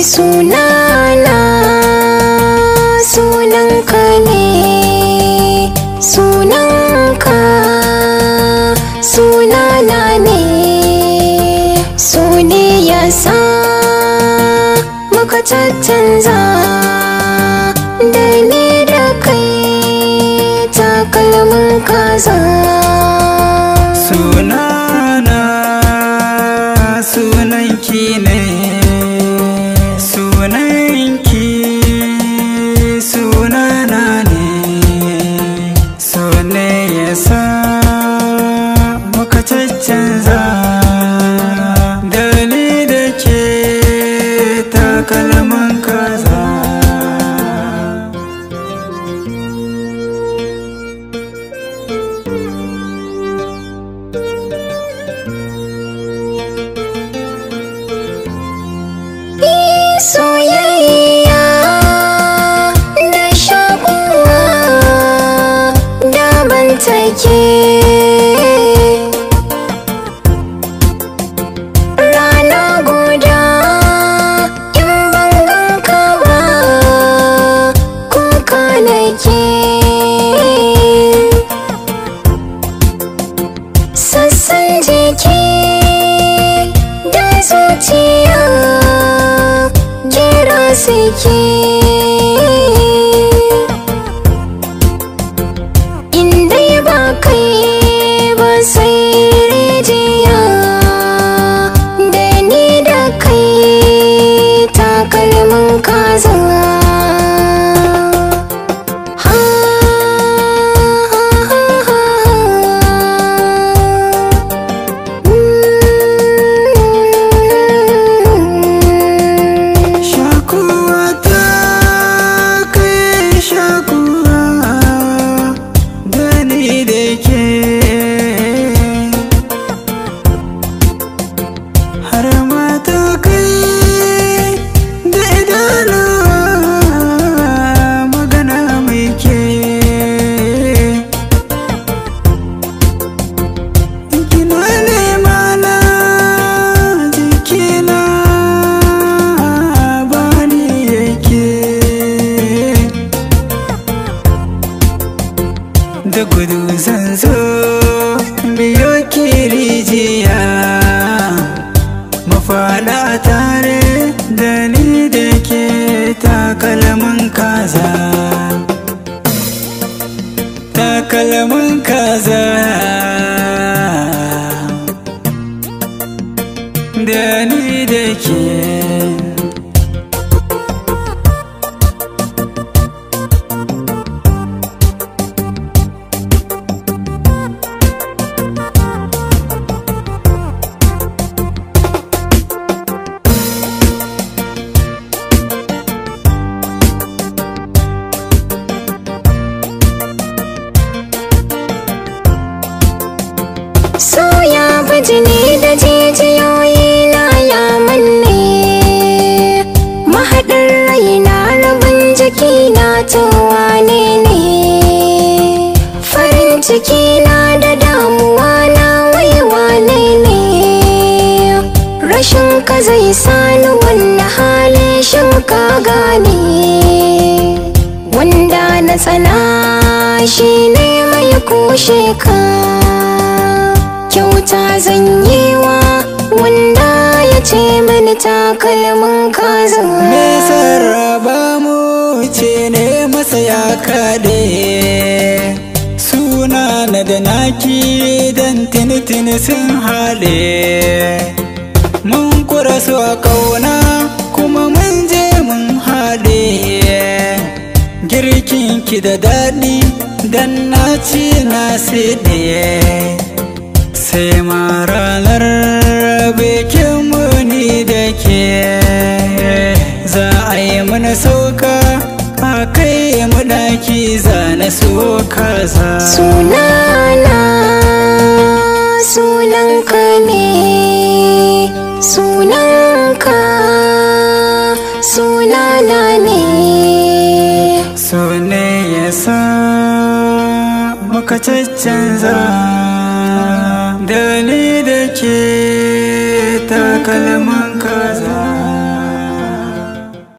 sunana sunanka ne, sunanka sunana ne, so ne ya sa muka caccanza da ni da kai takalmin kaza. Sunana sunanki ne, sunanki sunana ne, so ne ya sa muka caccanza da ni da ke takalmin kaza. Soyayya da shakuwa daban take, rana guda in ban ganka ba kuka nake, sassan jiki da zuciya kira suke, indai ba kai ba sai rijiya da ni da kai takalmin kaza. Da gudu zan zo biyo ki rijiya, mu faɗa tare da ni da ke takalmin kaza, takalmin kaza da ni da ke. Soya jini da jijiyoyi na ya manne, mahaɗin raina rabin jiki na ta wane ne, farin ciki na da damuwa na wai wane ne, rashin ka zai sani wanne hali shin ka gane, wanda na tsana shi ne mai kushe ka, kyauta zan yi wa wanda ya ce mini takalmin kaza. Me sarraba mu ce ne masa ya kaɗe, suna na da naki dan tini sun haɗe, mun kura su a ƙauna kuma mun je mun haɗe, girkin ki da daɗi dan na ci na siɗe, sai ma ranar bikin muni da ke za a yi mana sauka a kai mu ɗaki zana so kaza. Sunana sunanka ne, sunanka sunana ne, so ne ya sa muka caccanza da ni da ke takalma